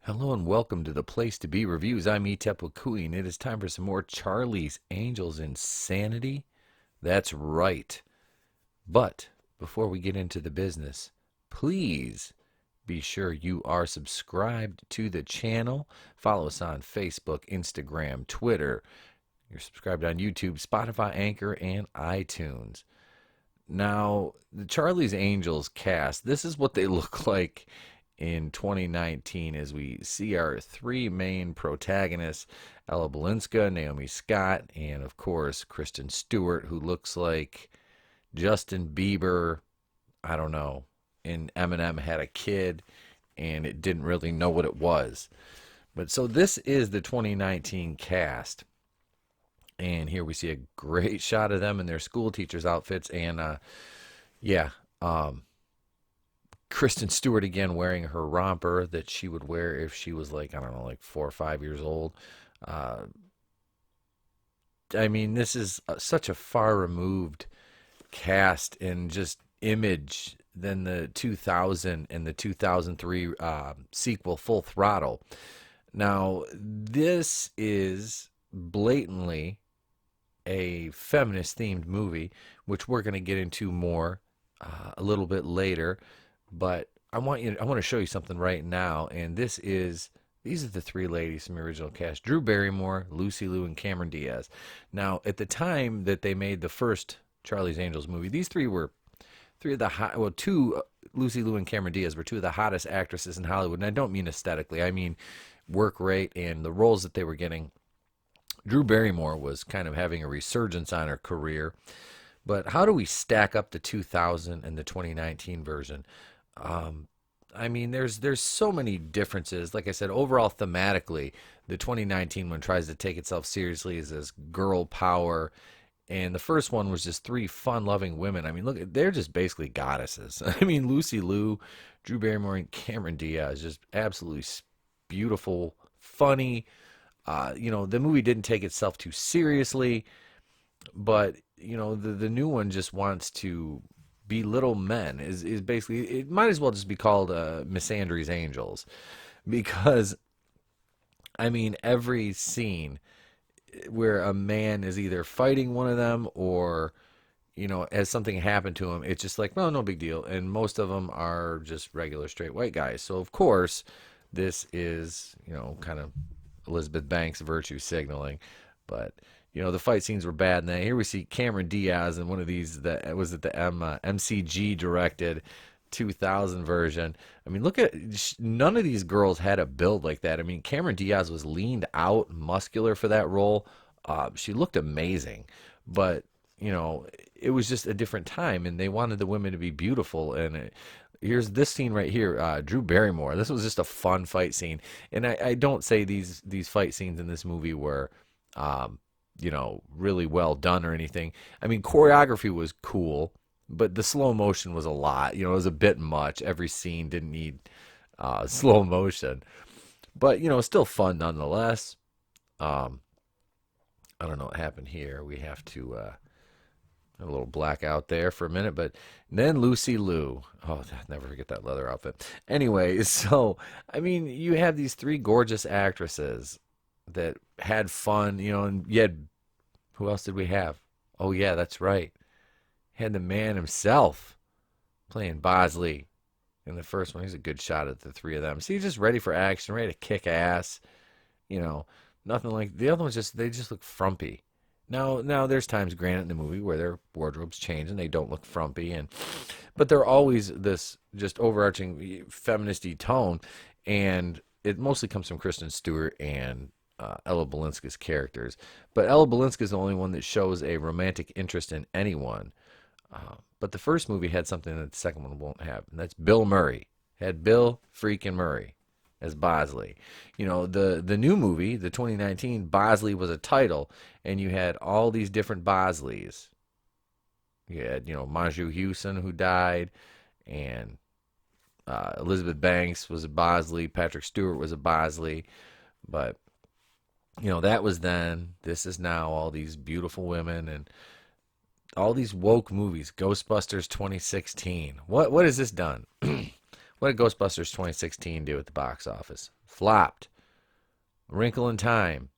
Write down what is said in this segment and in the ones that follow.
Hello and welcome to the Place to Be Reviews. I'm Etep and it is time for some more Charlie's Angels Insanity. That's right. But before we get into the business, please be sure you are subscribed to the channel. Follow us on Facebook, Instagram, Twitter. You're subscribed on YouTube, Spotify, Anchor, and iTunes. Now, the Charlie's Angels cast, this is what they look like in 2019 as we see our three main protagonists, Ella Balinska, Naomi Scott, and of course Kristen Stewart, who looks like Justin Bieber, I don't know, and Eminem had a kid and it didn't really know what it was. But so this is the 2019 cast. And here we see a great shot of them in their school teachers' outfits. And yeah, Kristen Stewart again wearing her romper that she would wear if she was like, I don't know, like 4 or 5 years old. Uh, I mean, this is such a far removed cast and just image than the 2000 and the 2003 sequel Full Throttle. Now, this is blatantly a feminist themed movie, which we're going to get into more a little bit later. But I want to show you something right now, and these are the three ladies from the original cast: Drew Barrymore, Lucy Liu, and Cameron Diaz. Now, at the time that they made the first Charlie's Angels movie, these three were three of the hot, well, two, Lucy Liu and Cameron Diaz were two of the hottest actresses in Hollywood, and I don't mean aesthetically, I mean work rate and the roles that they were getting. Drew Barrymore was kind of having a resurgence on her career, but how do we stack up the 2000 and the 2019 version? I mean, there's so many differences. Like I said, overall thematically, the 2019 one tries to take itself seriously as this girl power, and the first one was just three fun-loving women. I mean, look, they're just basically goddesses. I mean, Lucy Liu, Drew Barrymore, and Cameron Diaz, just absolutely beautiful, funny. The movie didn't take itself too seriously, but the new one just wants to belittle men. Is basically, it might as well just be called Misandry's Angels, because I mean every scene where a man is either fighting one of them or has something happened to him, it's just like, well, no big deal. And most of them are just regular straight white guys. So of course this is kind of Elizabeth Banks virtue signaling. But the fight scenes were bad. And then here we see Cameron Diaz in one of these, that was it, the MCG directed 2000 version. I mean, look at, none of these girls had a build like that. I mean, Cameron Diaz was leaned out, muscular for that role. She looked amazing, but it was just a different time, and they wanted the women to be beautiful. And here's this scene right here, Drew Barrymore. This was just a fun fight scene, and I don't say these fight scenes in this movie were really well done or anything. I mean, choreography was cool, but the slow motion was a lot. It was a bit much. Every scene didn't need slow motion, but still fun nonetheless. I don't know what happened here. We have to a little blackout there for a minute, but then Lucy Liu. Oh, never forget that leather outfit. Anyway, so I mean, you have these three gorgeous actresses that had fun, and you had, who else did we have? Oh yeah, that's right. Had the man himself playing Bosley in the first one. He's a good shot at the three of them. So he's just ready for action, ready to kick ass. Nothing like the other ones. They just look frumpy. Now there's times, granted, in the movie where their wardrobes change and they don't look frumpy, but they're always this just overarching feministy tone, and it mostly comes from Kristen Stewart and Ella Balinska's characters. But Ella Balinska is the only one that shows a romantic interest in anyone. But the first movie had something that the second one won't have, and that's Bill Murray. Had Bill freaking Murray as Bosley. The new movie, the 2019, Bosley was a title, and you had all these different Bosleys. You had, Maju Hewson, who died, and Elizabeth Banks was a Bosley, Patrick Stewart was a Bosley, but that was then. This is now. All these beautiful women and all these woke movies. Ghostbusters 2016. What has this done? What did Ghostbusters 2016 do at the box office? Flopped. Wrinkle in Time.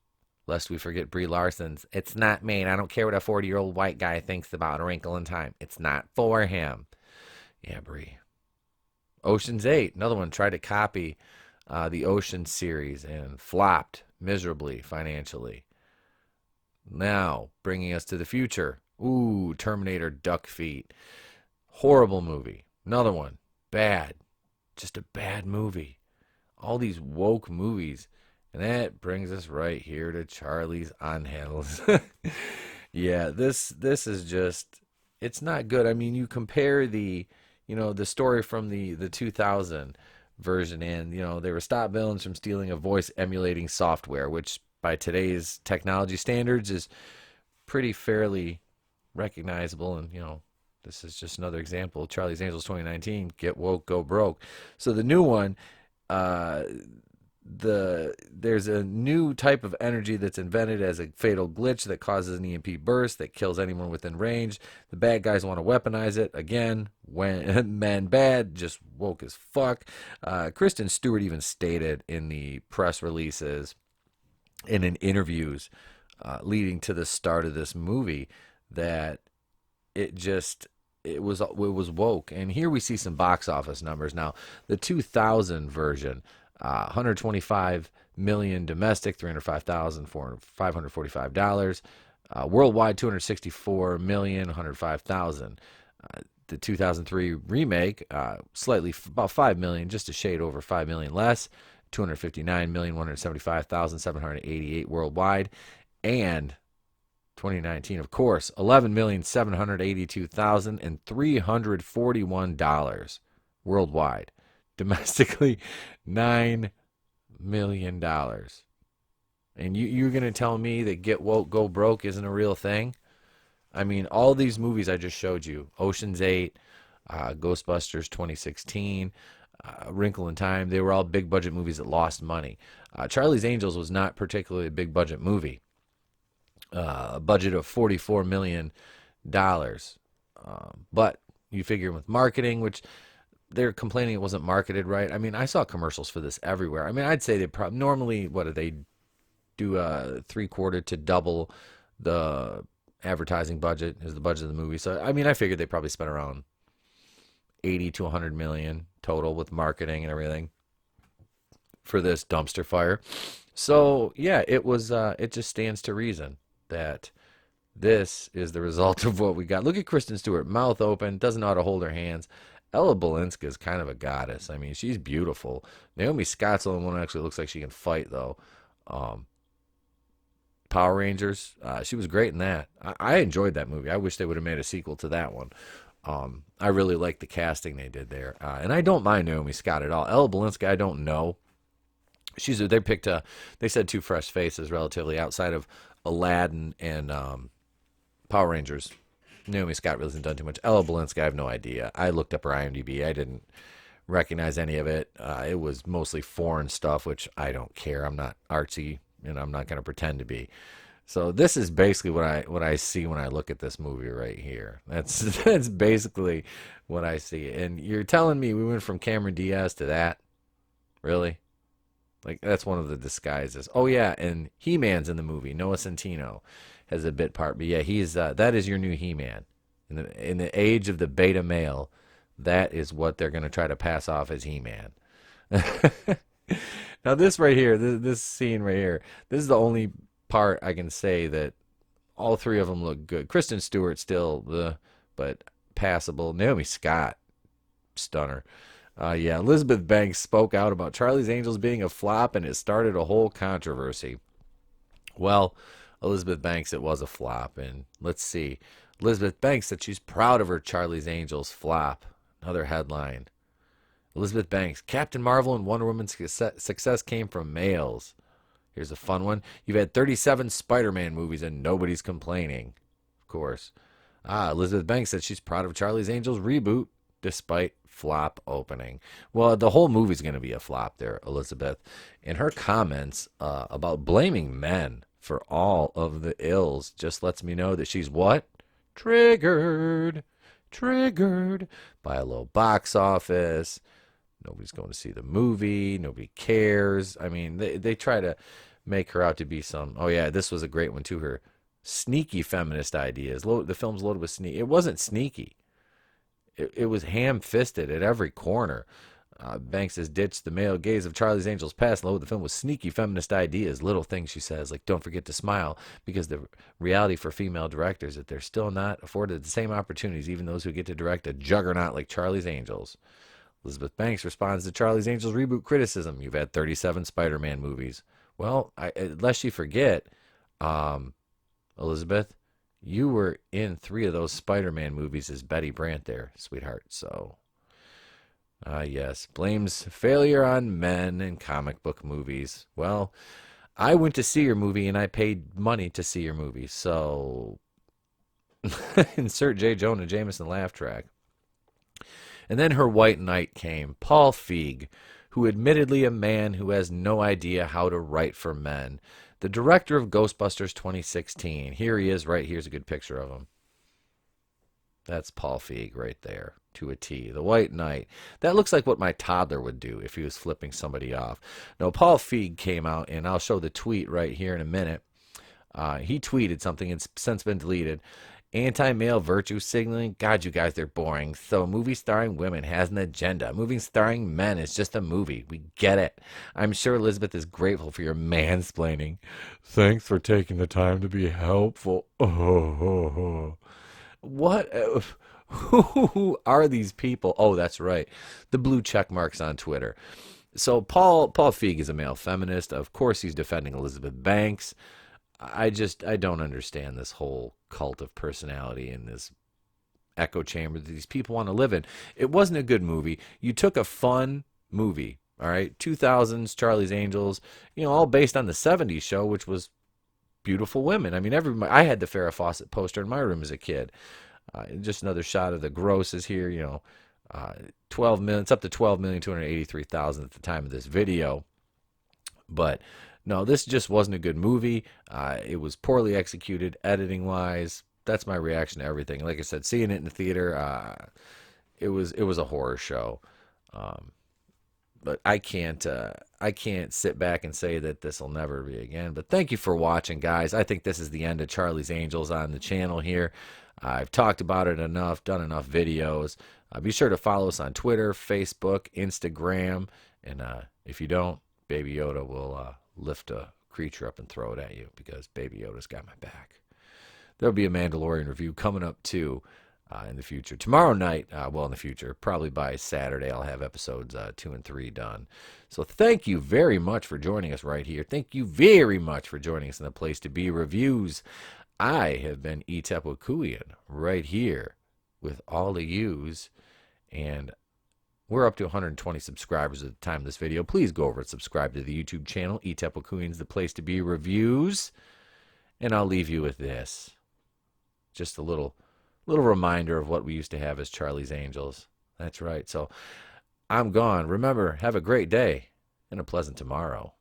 Lest we forget Brie Larson's, it's not me. I don't care what a 40-year-old white guy thinks about A Wrinkle in Time. It's not for him. Yeah, Brie. Ocean's 8, another one, tried to copy the Ocean series and flopped miserably financially. Now, bringing us to the future. Ooh, Terminator Duck Feet. Horrible movie. Another one. Bad. Just a bad movie. All these woke movies. And that brings us right here to Charlie's Angels. Yeah, this is just, it's not good. I mean, you compare the story from the 2000 version, and they were stop villains from stealing a voice emulating software, which by today's technology standards is pretty fairly recognizable. And this is just another example of Charlie's Angels 2019, get woke, go broke. So the new one, uh there's a new type of energy that's invented as a fatal glitch that causes an EMP burst that kills anyone within range. The bad guys want to weaponize it again. When man bad, just woke as fuck. Kristen Stewart even stated in the press releases and in interviews leading to the start of this movie that it was woke. And here we see some box office numbers. Now, the 2000 version, 125 million domestic, 305,000, $545. Worldwide, 264 million, 105,000. The 2003 remake, slightly about 5 million, just a shade over 5 million less, 259,175,788 worldwide, and 2019, of course, $11,782,341 worldwide. Domestically, $9 million. And you're going to tell me that get woke, go broke isn't a real thing? I mean, all these movies I just showed you, Ocean's 8, Ghostbusters 2016, Wrinkle in Time, they were all big budget movies that lost money. Charlie's Angels was not particularly a big budget movie. A budget of $44 million. But you figure with marketing, which they're complaining it wasn't marketed right. I mean, I saw commercials for this everywhere. I mean, I'd say they probably normally, what do they do? 3/4 to double the advertising budget is the budget of the movie. So, I mean, I figured they probably spent around 80 to 100 million total with marketing and everything for this dumpster fire. So, yeah, it just stands to reason that this is the result of what we got. Look at Kristen Stewart, mouth open, doesn't know how to hold her hands. Ella Balinska is kind of a goddess. I mean, she's beautiful. Naomi Scott's the only one who actually looks like she can fight, though. Power Rangers, she was great in that. I enjoyed that movie. I wish they would have made a sequel to that one. I really liked the casting they did there. And I don't mind Naomi Scott at all. Ella Balinska, I don't know. They said two fresh faces relatively outside of Aladdin and Power Rangers. Naomi Scott really hasn't done too much. Ella Balinska, I have no idea. I looked up her IMDb. I didn't recognize any of it. It was mostly foreign stuff, which I don't care. I'm not artsy, and I'm not going to pretend to be. So this is basically what I see when I look at this movie right here. That's basically what I see. And you're telling me we went from Cameron Diaz to that? Really? Like, that's one of the disguises. Oh, yeah, and He-Man's in the movie. Noah Centineo has a bit part. But, yeah, that is your new He-Man. In the age of the beta male, that is what they're going to try to pass off as He-Man. Now, this right here, this scene right here, this is the only part I can say that all three of them look good. Kristen Stewart still, but passable. Naomi Scott, stunner. Yeah, Elizabeth Banks spoke out about Charlie's Angels being a flop, and it started a whole controversy. Well, Elizabeth Banks, it was a flop, and let's see. Elizabeth Banks said she's proud of her Charlie's Angels flop. Another headline. Elizabeth Banks, Captain Marvel and Wonder Woman's success came from males. Here's a fun one. You've had 37 Spider-Man movies and nobody's complaining. Of course. Elizabeth Banks said she's proud of Charlie's Angels reboot despite flop opening. Well, the whole movie's going to be a flop there, Elizabeth. And her comments about blaming men for all of the ills just lets me know that she's what? Triggered by a low box office, Nobody's going to see the movie. Nobody cares. I mean, they try to make her out to be some, oh yeah, this was a great one too, her sneaky feminist ideas. The film's loaded with sneak. It wasn't sneaky. It was ham-fisted at every corner. Banks has ditched the male gaze of Charlie's Angels past and loaded the film with sneaky feminist ideas. Little things, she says, like don't forget to smile, because the reality for female directors is that they're still not afforded the same opportunities, even those who get to direct a juggernaut like Charlie's Angels. Elizabeth Banks responds to Charlie's Angels reboot criticism. You've had 37 Spider-Man movies. Well, lest you forget, Elizabeth, you were in 3 of those Spider-Man movies as Betty Brant there, sweetheart. So, yes, blames failure on men in comic book movies. Well, I went to see your movie and I paid money to see your movie. So, insert J. Jonah Jameson laugh track. And then her white knight came, Paul Feig, who admittedly a man who has no idea how to write for men. The director of Ghostbusters 2016. Here he is, right here's a good picture of him. That's Paul Feig right there, to a T. The White Knight. That looks like what my toddler would do if he was flipping somebody off. No, Paul Feig came out, and I'll show the tweet right here in a minute. He tweeted something, it's since been deleted. Anti-male virtue signaling? God, you guys, they're boring. So a movie starring women has an agenda. A movie starring men is just a movie. We get it. I'm sure Elizabeth is grateful for your mansplaining. Thanks for taking the time to be helpful. What? Who are these people? Oh, that's right. The blue check marks on Twitter. So Paul Feig is a male feminist. Of course, he's defending Elizabeth Banks. I don't understand this whole cult of personality and this echo chamber that these people want to live in. It wasn't a good movie. You took a fun movie, all right, 2000s, Charlie's Angels, all based on the 70s show, which was beautiful women. I mean, I had the Farrah Fawcett poster in my room as a kid. Just another shot of the grosses here, 12 million, it's up to 12,283,000 at the time of this video. But no, this just wasn't a good movie. It was poorly executed, editing-wise. That's my reaction to everything. Like I said, seeing it in the theater, it was a horror show. But I can't sit back and say that this will never be again. But thank you for watching, guys. I think this is the end of Charlie's Angels on the channel here. I've talked about it enough, done enough videos. Be sure to follow us on Twitter, Facebook, Instagram, and if you don't, Baby Yoda will lift a creature up and throw it at you, because Baby Yoda's got my back. There'll be a Mandalorian review coming up too in the future. Tomorrow night, in the future, probably by Saturday, I'll have episodes 2 and 3 done. So thank you very much for joining us right here. Thank you very much for joining us in the Place to Be Reviews. I have been Etepukuian right here with all the yous, and we're up to 120 subscribers at the time of this video. Please go over and subscribe to the YouTube channel. Etepukuian's the Place to Be Reviews. And I'll leave you with this. Just a little reminder of what we used to have as Charlie's Angels. That's right. So I'm gone. Remember, have a great day and a pleasant tomorrow.